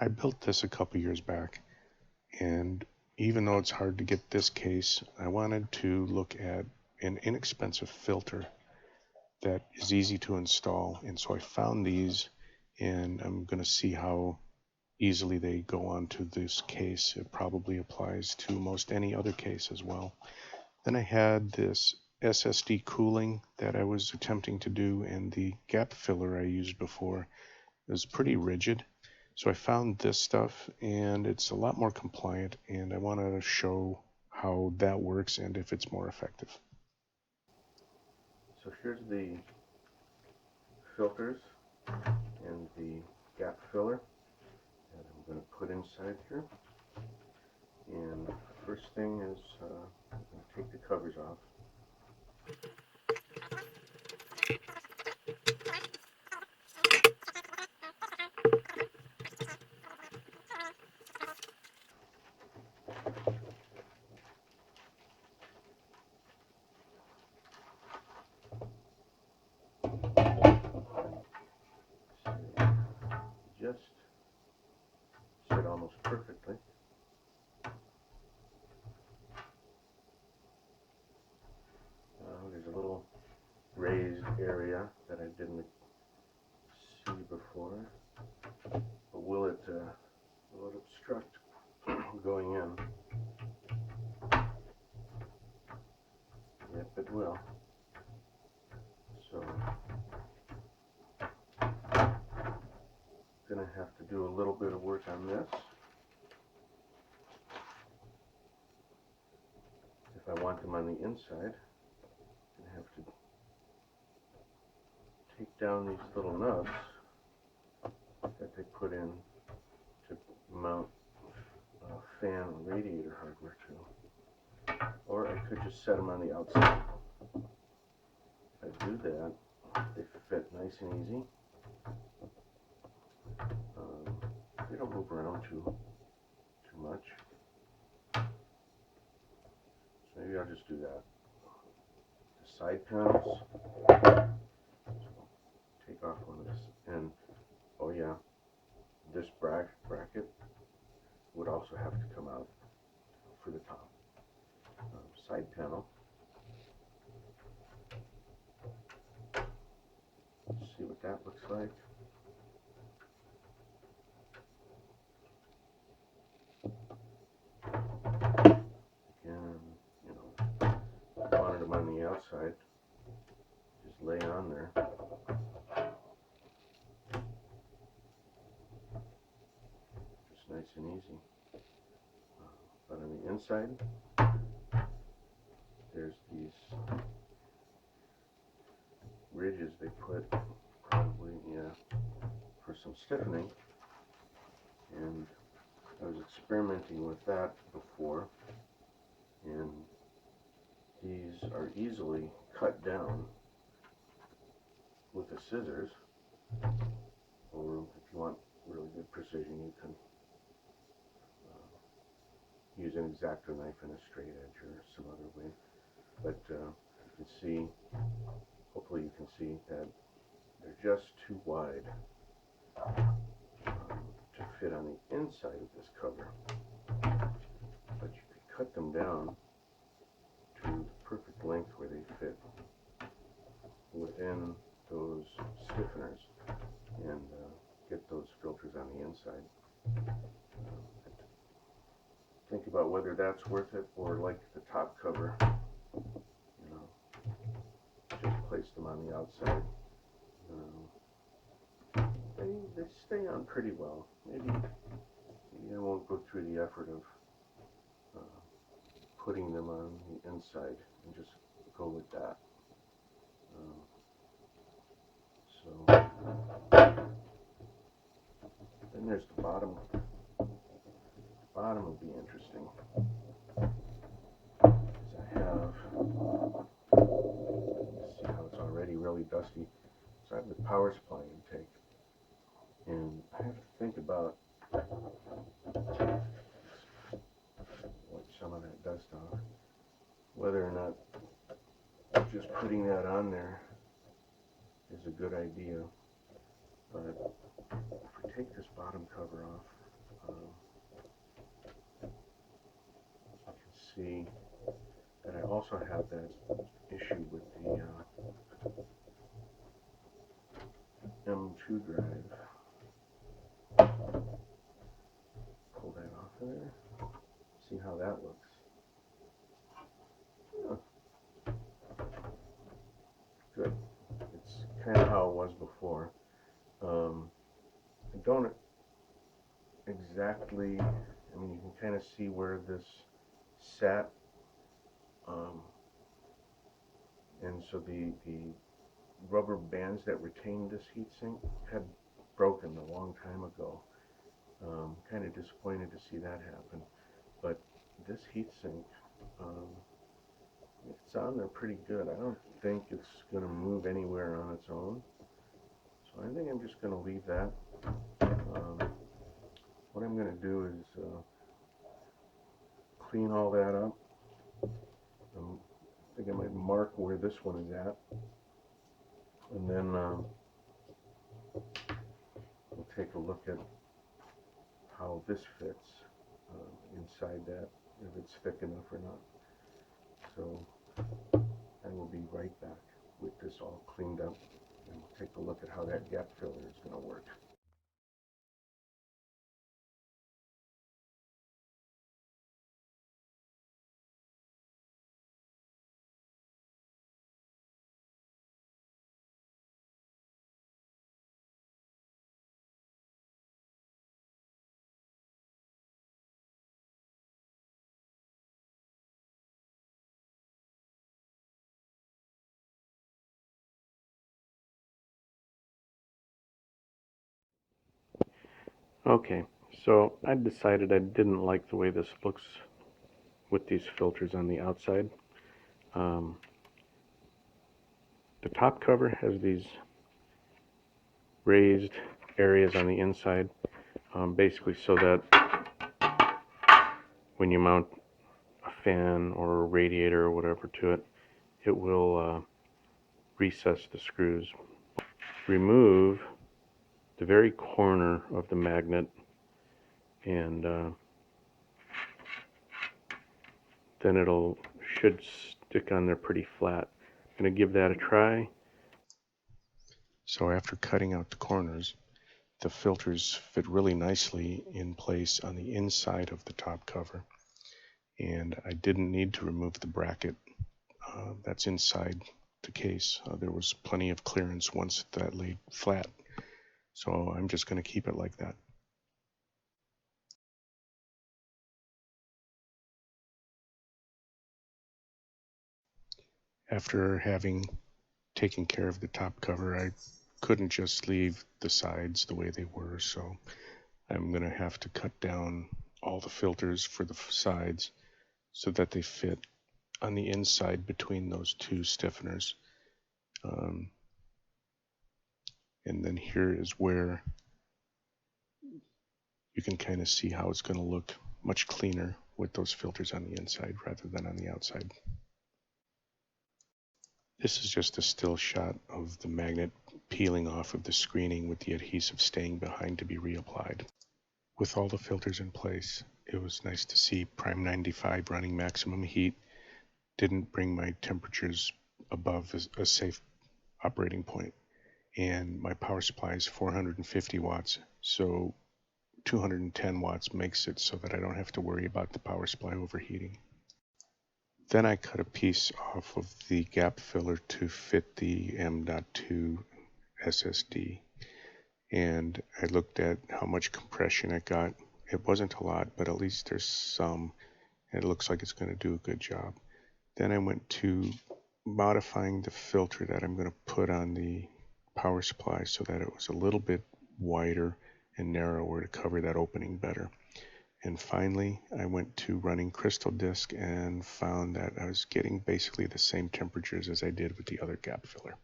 I built this a couple years back, and even though it's hard to get this case, I wanted to look at an inexpensive filter that is easy to install. And so I found these, and I'm going to see how easily they go onto this case. It probably applies to most any other case as well. Then I had this SSD cooling that I was attempting to do, and the gap filler I used before is pretty rigid. So I found this stuff, and it's a lot more compliant, and I want to show how that works and if it's more effective. So here's the filters and the gap filler that I'm going to put inside here. And the first thing is I'm going to take the covers off. Just sit almost perfectly. There's a little raised area that I didn't see before, but will it obstruct going in? Yep, it will. So gonna have to do a little bit of work on this if I want them on the inside. I have to take down these little nubs that they put in to mount fan or radiator hardware to, or I could just set them on the outside. If I do that, they fit nice and easy. They don't move around too much. So maybe I'll just do that. The side panels, so take off one of this, and oh yeah, this bracket would also have to come out for the top. Side panel. Let's see what that looks like. Again, I wanted them on the outside. Just lay on there. Just nice and easy. But on the inside, there's these ridges they put, probably, for some stiffening. And I was experimenting with that before, and these are easily cut down with the scissors, or if you want really good precision, you can use an X-Acto knife and a straight edge or some other way. But you can see, hopefully you can see that they're just too wide to fit on the inside of this cover. But you could cut them down to the perfect length where they fit within those stiffeners and get those filters on the inside. Think about whether that's worth it, or like the top cover, just place them on the outside. They stay on pretty well. Maybe I won't go through the effort of putting them on the inside and just go with that. Then there's the bottom. The bottom will be interesting. I have, see how it's already really dusty. So I have the power supply intake, and I have to think about wipe some of that dust off, whether or not just putting that on there is a good idea. But if we take this bottom cover off, see that I also have that issue with the M2 drive. Pull that off of there. See how that looks. Oh, good. It's kind of how it was before. I don't exactly, I mean, you can kind of see where this sat. And so the rubber bands that retained this heatsink had broken a long time ago. Kind of disappointed to see that happen. But this heatsink, it's on there pretty good. I don't think it's going to move anywhere on its own. So I think I'm just going to leave that. What I'm going to do is clean all that up. I think I might mark where this one is at. And then we'll take a look at how this fits inside that, if it's thick enough or not. So I will be right back with this all cleaned up, and we'll take a look at how that gap filler is going to work. Okay, so I decided I didn't like the way this looks with these filters on the outside. The top cover has these raised areas on the inside, basically so that when you mount a fan or a radiator or whatever to it, it will recess the screws. Remove the very corner of the magnet, and then it'll should stick on there pretty flat. I'm going to give that a try. So after cutting out the corners, the filters fit really nicely in place on the inside of the top cover, and I didn't need to remove the bracket that's inside the case. There was plenty of clearance once that laid flat, so I'm just going to keep it like that. After having taken care of the top cover, I couldn't just leave the sides the way they were, so I'm going to have to cut down all the filters for the sides so that they fit on the inside between those two stiffeners. And then here is where you can kind of see how it's going to look much cleaner with those filters on the inside rather than on the outside. This is just a still shot of the magnet peeling off of the screening with the adhesive staying behind to be reapplied. With all the filters in place, it was nice to see Prime 95 running maximum heat didn't bring my temperatures above a safe operating point. And my power supply is 450 watts, so 210 watts makes it so that I don't have to worry about the power supply overheating. Then I cut a piece off of the gap filler to fit the M.2 SSD, and I looked at how much compression it got. It wasn't a lot, but at least there's some, and it looks like it's going to do a good job. Then I went to modifying the filter that I'm going to put on the power supply so that it was a little bit wider and narrower to cover that opening better. And finally, I went to running crystal disc and found that I was getting basically the same temperatures as I did with the other gap filler.